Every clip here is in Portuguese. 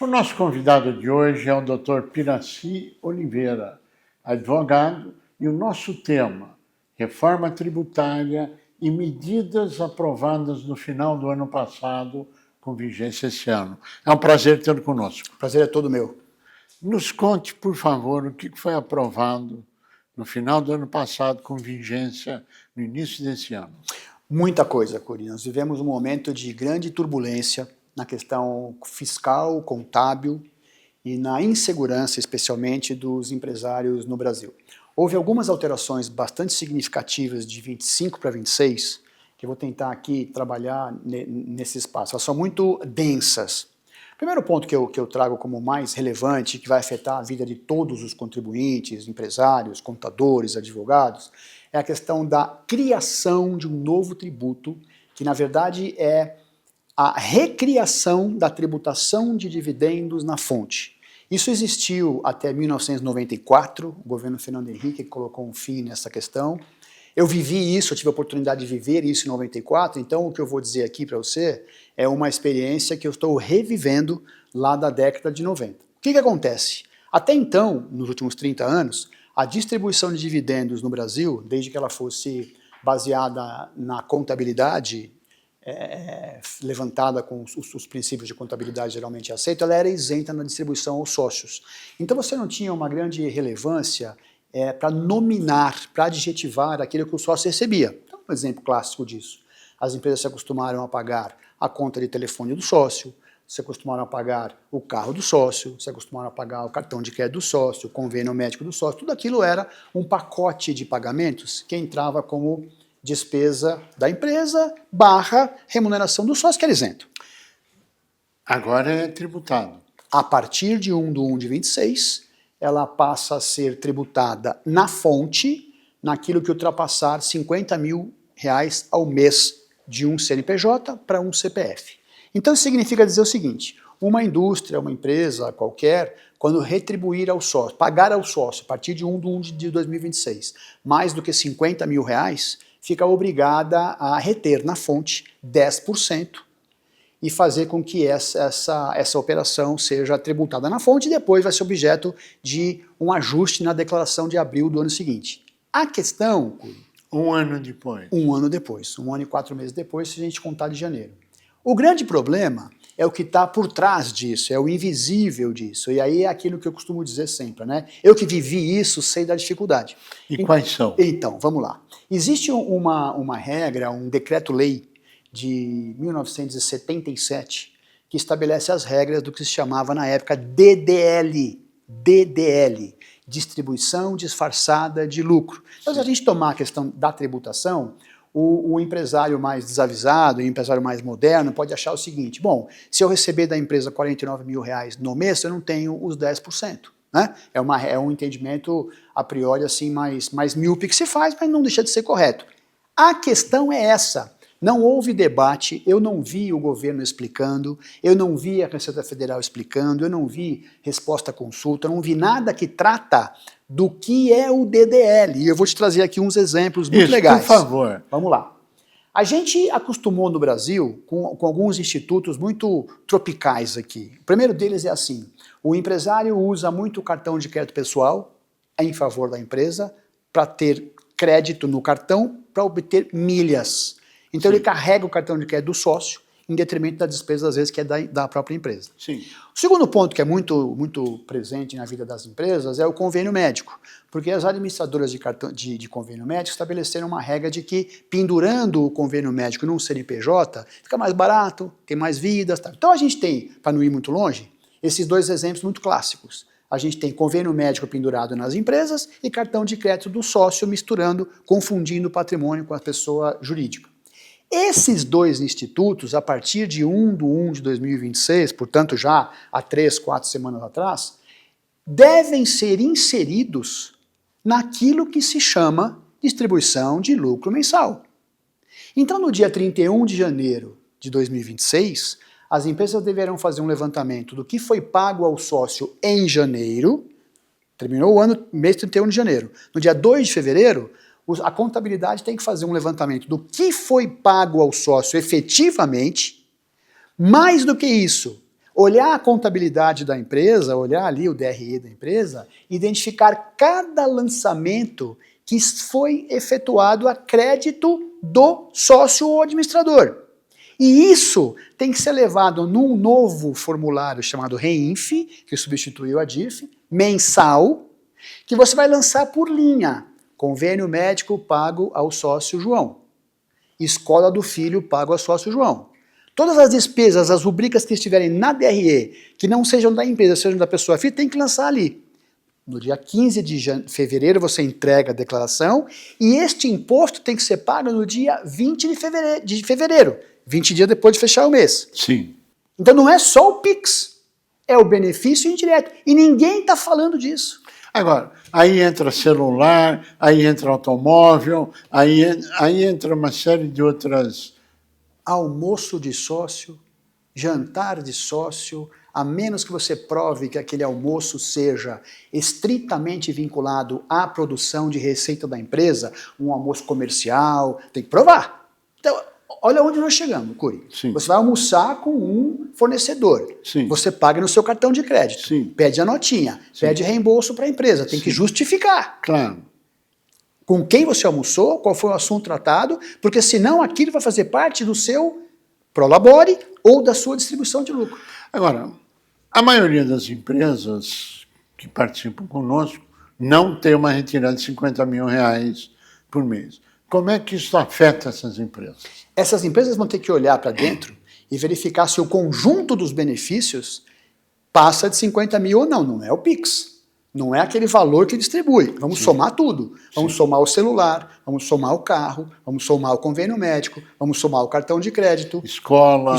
O nosso convidado de hoje é o Dr. Piraci Oliveira, advogado, e o nosso tema, reforma tributária e medidas aprovadas no final do ano passado, com vigência esse ano. É um prazer tê-lo conosco. O prazer é todo meu. Nos conte, por favor, o que foi aprovado no final do ano passado, com vigência no início desse ano. Muita coisa, Curi. Nós vivemos um momento de grande turbulência na questão fiscal, contábil e na insegurança, especialmente dos empresários no Brasil. Houve algumas alterações bastante significativas de 25 para 26, que eu vou tentar aqui trabalhar nesse espaço. Elas são muito densas. O primeiro ponto que eu trago como mais relevante, que vai afetar a vida de todos os contribuintes, empresários, contadores, advogados, é a questão da criação de um novo tributo, que na verdade é a recriação da tributação de dividendos na fonte. Isso existiu até 1994, o governo Fernando Henrique colocou um fim nessa questão. Eu vivi isso, eu tive a oportunidade de viver isso em 94, então o que eu vou dizer aqui para você é uma experiência que eu estou revivendo lá da década de 90. O que acontece? Até então, nos últimos 30 anos, a distribuição de dividendos no Brasil, desde que ela fosse baseada na contabilidade, levantada com os princípios de contabilidade geralmente aceitos, ela era isenta na distribuição aos sócios. Então você não tinha uma grande relevância para nominar, para adjetivar aquilo que o sócio recebia. Então, um exemplo clássico disso. As empresas se acostumaram a pagar a conta de telefone do sócio, se acostumaram a pagar o carro do sócio, se acostumaram a pagar o cartão de crédito do sócio, o convênio médico do sócio, tudo aquilo era um pacote de pagamentos que entrava como despesa da empresa barra remuneração do sócio, que era isento. Agora é tributado. A partir de 1/1/26, ela passa a ser tributada na fonte, naquilo que ultrapassar R$50 mil ao mês de um CNPJ para um CPF. Então isso significa dizer o seguinte, uma indústria, uma empresa qualquer, quando retribuir ao sócio, pagar ao sócio a partir de 1/1/2026, mais do que R$50 mil, fica obrigada a reter na fonte 10%, e fazer com que essa operação seja tributada na fonte e depois vai ser objeto de um ajuste na declaração de abril do ano seguinte. A questão... Um ano depois. Um ano depois, 1 ano e 4 meses depois, se a gente contar de janeiro. O grande problema é o que está por trás disso, é o invisível disso, e aí é aquilo que eu costumo dizer sempre, né? Eu que vivi isso sei da dificuldade. E quais são? Então, vamos lá. Existe uma regra, um decreto-lei, de 1977, que estabelece as regras do que se chamava na época DDL, distribuição disfarçada de lucro. Então, se a gente tomar a questão da tributação, o empresário mais desavisado, o empresário mais moderno pode achar o seguinte, bom, se eu receber da empresa R$49 mil no mês, eu não tenho os 10%. Né? É um entendimento a priori assim mais míope que se faz, mas não deixa de ser correto. A questão é essa. Não houve debate, eu não vi o governo explicando, eu não vi a Receita Federal explicando, eu não vi resposta à consulta, eu não vi nada que trata do que é o DDL. E eu vou te trazer aqui uns exemplos muito legais. Por favor. Vamos lá. A gente acostumou no Brasil com alguns institutos muito tropicais aqui. O primeiro deles é assim, o empresário usa muito o cartão de crédito pessoal em favor da empresa para ter crédito no cartão para obter milhas. Então Sim. Ele carrega o cartão de crédito do sócio em detrimento da despesa, às vezes, que é da própria empresa. Sim. O segundo ponto que é muito presente na vida das empresas é o convênio médico, porque as administradoras de convênio médico estabeleceram uma regra de que, pendurando o convênio médico num CNPJ, fica mais barato, tem mais vidas. Tá? Então a gente tem, para não ir muito longe, esses dois exemplos muito clássicos. A gente tem convênio médico pendurado nas empresas e cartão de crédito do sócio misturando, confundindo o patrimônio com a pessoa jurídica. Esses dois institutos, a partir de 1/1/2026, portanto já há 3, 4 semanas atrás, devem ser inseridos naquilo que se chama distribuição de lucro mensal. Então no dia 31 de janeiro de 2026, as empresas deverão fazer um levantamento do que foi pago ao sócio em janeiro, terminou o ano, mês 31 de janeiro. No dia 2 de fevereiro, a contabilidade tem que fazer um levantamento do que foi pago ao sócio efetivamente, mais do que isso, olhar a contabilidade da empresa, olhar ali o DRE da empresa, identificar cada lançamento que foi efetuado a crédito do sócio ou administrador. E isso tem que ser levado num novo formulário chamado REINF, que substituiu a DIRF, mensal, que você vai lançar por linha. Convênio médico pago ao sócio João. Escola do filho pago ao sócio João. Todas as despesas, as rubricas que estiverem na DRE, que não sejam da empresa, sejam da pessoa física, tem que lançar ali. No dia 15 de fevereiro você entrega a declaração e este imposto tem que ser pago no dia 20 de fevereiro, 20 dias depois de fechar o mês. Sim. Então não é só o PIX, é o benefício indireto. E ninguém está falando disso. Agora, aí entra celular, aí entra automóvel, aí entra uma série de outras... Almoço de sócio, jantar de sócio, a menos que você prove que aquele almoço seja estritamente vinculado à produção de receita da empresa, um almoço comercial, tem que provar. Então, olha onde nós chegamos, Curi. Sim. Você vai almoçar com um fornecedor, Sim. você paga no seu cartão de crédito, Sim. pede a notinha, Sim. pede reembolso para a empresa, tem que justificar. Claro. Com quem você almoçou, qual foi o assunto tratado, porque senão aquilo vai fazer parte do seu prolabore ou da sua distribuição de lucro. Agora, a maioria das empresas que participam conosco não tem uma retirada de 50 mil reais por mês. Como é que isso afeta essas empresas? Essas empresas vão ter que olhar para dentro e verificar se o conjunto dos benefícios passa de 50 mil ou não. Não é o PIX. Não é aquele valor que distribui. Vamos somar tudo. Vamos somar o celular, vamos somar o carro, vamos somar o convênio médico, vamos somar o cartão de crédito. Escola,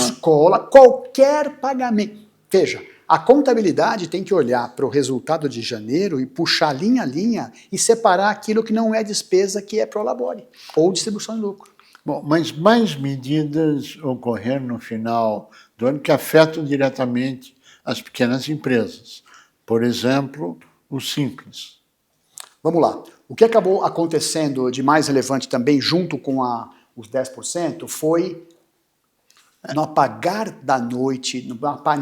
qualquer pagamento. Veja, a contabilidade tem que olhar para o resultado de janeiro e puxar linha a linha e separar aquilo que não é despesa, que é prolabore ou distribuição de lucro. Bom, mas mais medidas ocorreram no final do ano que afetam diretamente as pequenas empresas. Por exemplo, o Simples. Vamos lá. O que acabou acontecendo de mais relevante também, junto com os 10%, foi no apagar da noite,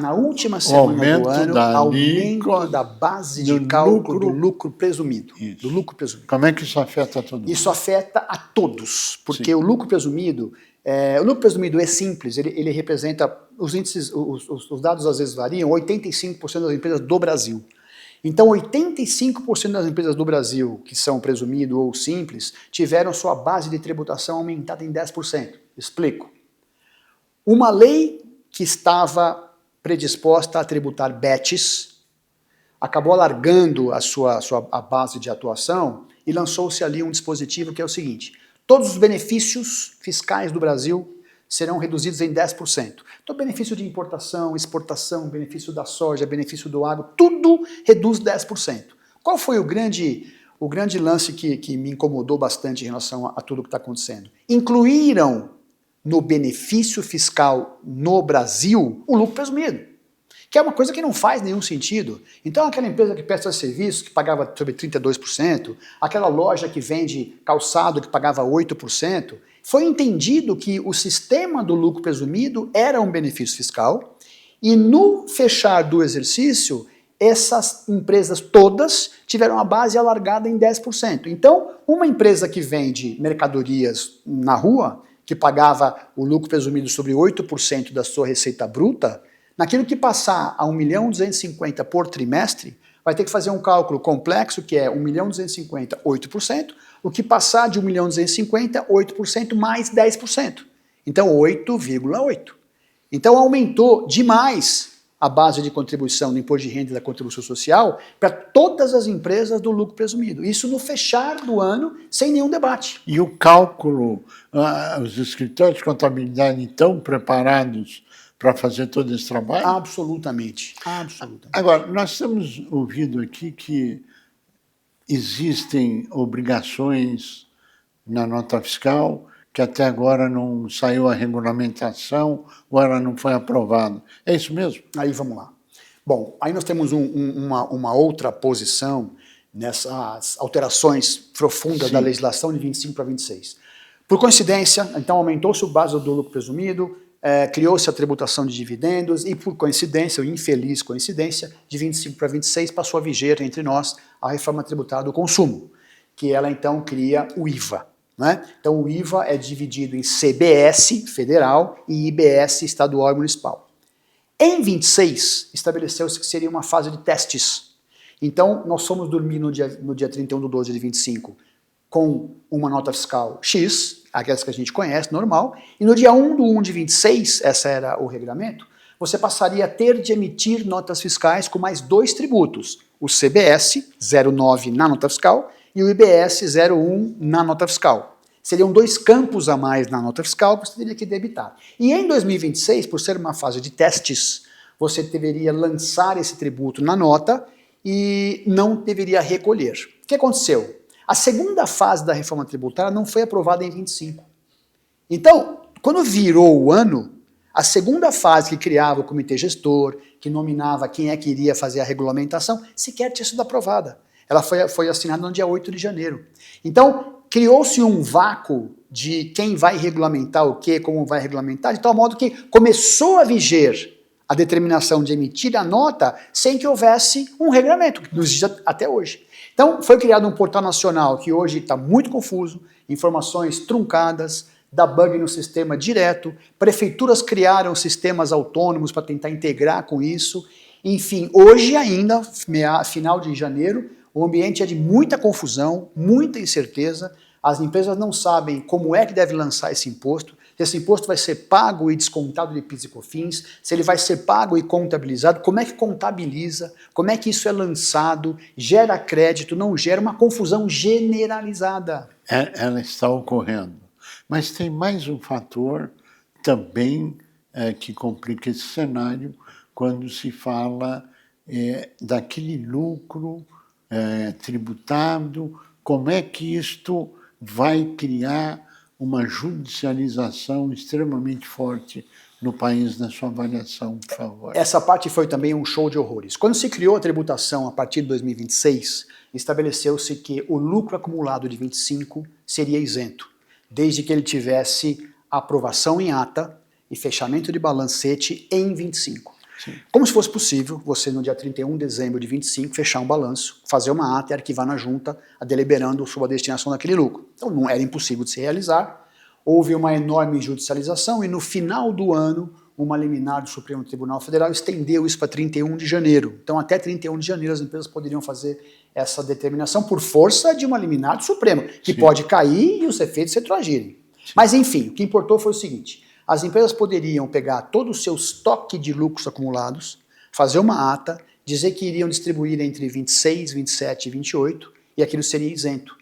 na última semana do ano, aumento da base de cálculo do lucro presumido. Do lucro presumido. Como é que isso afeta todo mundo? Isso afeta a todos, porque o lucro presumido é simples, ele representa, os índices, os dados às vezes variam, 85% das empresas do Brasil. Então, 85% das empresas do Brasil, que são presumido ou simples, tiveram sua base de tributação aumentada em 10%. Explico. Uma lei que estava predisposta a tributar BETs, acabou alargando a base de atuação e lançou-se ali um dispositivo que é o seguinte: todos os benefícios fiscais do Brasil serão reduzidos em 10%. Então, benefício de importação, exportação, benefício da soja, benefício do agro, tudo reduz 10%. Qual foi o grande lance que me incomodou bastante em relação a tudo que está acontecendo? Incluíram no benefício fiscal no Brasil o lucro presumido, que é uma coisa que não faz nenhum sentido. Então, aquela empresa que presta serviços, que pagava sobre 32%, aquela loja que vende calçado, que pagava 8%, foi entendido que o sistema do lucro presumido era um benefício fiscal e no fechar do exercício, essas empresas todas tiveram a base alargada em 10%. Então, uma empresa que vende mercadorias na rua, que pagava o lucro presumido sobre 8% da sua receita bruta, naquilo que passar a 1.250.000 por trimestre, vai ter que fazer um cálculo complexo, que é 1.250.000, 8%, o que passar de 1.250.000, 8% mais 10%. Então, 8,8%. Então, aumentou demais a base de contribuição do imposto de renda e da contribuição social para todas as empresas do lucro presumido. Isso no fechar do ano, sem nenhum debate. E o cálculo, os escritórios de contabilidade estão preparados para fazer todo esse trabalho? Absolutamente. Absolutamente. Agora, nós temos ouvido aqui que existem obrigações na nota fiscal que até agora não saiu a regulamentação ou ela não foi aprovada. É isso mesmo? Aí vamos lá. Bom, aí nós temos uma outra posição nessas alterações profundas da legislação de 25 para 26. Por coincidência, então aumentou-se o base do lucro presumido, criou-se a tributação de dividendos e, por coincidência, ou infeliz coincidência, de 25 para 26 passou a viger entre nós a reforma tributária do consumo, que ela então cria o IVA. Né? Então o IVA é dividido em CBS federal e IBS estadual e municipal. Em 26, estabeleceu-se que seria uma fase de testes. Então nós fomos dormir no dia 31 de 12 de 25 com uma nota fiscal X, aquelas que a gente conhece, normal, e no dia 1 de 1 de 26, essa era o regulamento, você passaria a ter de emitir notas fiscais com mais 2 tributos, o CBS 0,9 na nota fiscal e o IBS 0,1 na nota fiscal. Seriam 2 campos a mais na nota fiscal que você teria que debitar. E em 2026, por ser uma fase de testes, você deveria lançar esse tributo na nota e não deveria recolher. O que aconteceu? A segunda fase da reforma tributária não foi aprovada em 25. Então, quando virou o ano, a segunda fase que criava o comitê gestor, que nominava quem é que iria fazer a regulamentação, sequer tinha sido aprovada. Ela foi assinada no dia 8 de janeiro. Então, criou-se um vácuo de quem vai regulamentar o quê, como vai regulamentar, de tal modo que começou a viger a determinação de emitir a nota sem que houvesse um regulamento, que nos existe até hoje. Então, foi criado um portal nacional que hoje está muito confuso, informações truncadas, dá bug no sistema direto, prefeituras criaram sistemas autônomos para tentar integrar com isso. Enfim, hoje ainda, final de janeiro, o ambiente é de muita confusão, muita incerteza, as empresas não sabem como é que deve lançar esse imposto, se esse imposto vai ser pago e descontado de PIS e COFINS, se ele vai ser pago e contabilizado, como é que contabiliza, como é que isso é lançado, gera crédito, não gera, uma confusão generalizada. Ela está ocorrendo. Mas tem mais um fator também que complica esse cenário quando se fala daquele lucro tributado, como é que isto vai criar uma judicialização extremamente forte no país, na sua avaliação, por favor. Essa parte foi também um show de horrores. Quando se criou a tributação a partir de 2026, estabeleceu-se que o lucro acumulado de 25 seria isento, desde que ele tivesse aprovação em ata e fechamento de balancete em 25. Sim. Como se fosse possível você, no dia 31 de dezembro de 25, fechar um balanço, fazer uma ata e arquivar na junta, deliberando sobre a destinação daquele lucro. Então não era impossível de se realizar, houve uma enorme judicialização e no final do ano, uma liminar do Supremo Tribunal Federal estendeu isso para 31 de janeiro. Então até 31 de janeiro as empresas poderiam fazer essa determinação por força de uma liminar do Supremo, que Sim. pode cair e os efeitos retroagirem. Sim. Mas enfim, o que importou foi o seguinte: as empresas poderiam pegar todo o seu estoque de lucros acumulados, fazer uma ata, dizer que iriam distribuir entre 26, 27 e 28, e aquilo seria isento.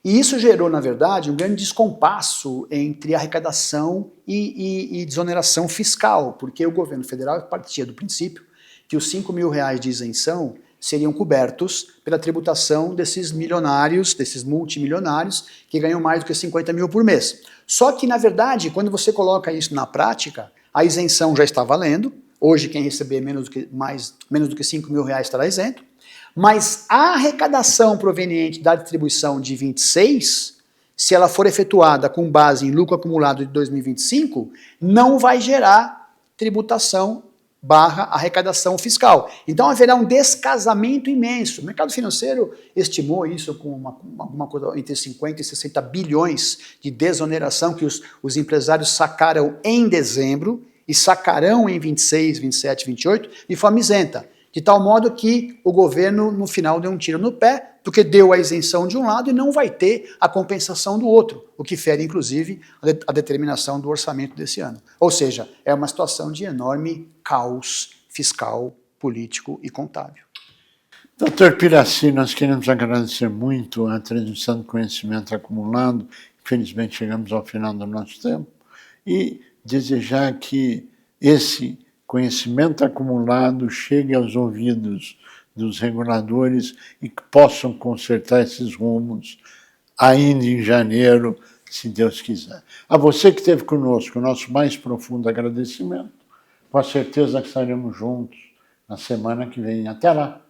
E isso gerou, na verdade, um grande descompasso entre arrecadação e desoneração fiscal, porque o governo federal partia do princípio que os R$5.000 de isenção seriam cobertos pela tributação desses milionários, desses multimilionários, que ganham mais do que 50 mil por mês. Só que, na verdade, quando você coloca isso na prática, a isenção já está valendo. Hoje, quem receber menos do que R$5.000 estará isento. Mas a arrecadação proveniente da distribuição de 26, se ela for efetuada com base em lucro acumulado de 2025, não vai gerar tributação / arrecadação fiscal. Então haverá um descasamento imenso. O mercado financeiro estimou isso com alguma coisa entre 50 e 60 bilhões de desoneração que os empresários sacaram em dezembro e sacarão em 26, 27, 28 de forma isenta. De tal modo que o governo, no final, deu um tiro no pé, porque deu a isenção de um lado e não vai ter a compensação do outro, o que fere, inclusive, a determinação do orçamento desse ano. Ou seja, é uma situação de enorme caos fiscal, político e contábil. Doutor Piracì, nós queremos agradecer muito a transmissão do conhecimento acumulado. Infelizmente, chegamos ao final do nosso tempo. E desejar que esse conhecimento acumulado chegue aos ouvidos dos reguladores e que possam consertar esses rumos ainda em janeiro, se Deus quiser. A você que esteve conosco, o nosso mais profundo agradecimento. Com a certeza que estaremos juntos na semana que vem. Até lá!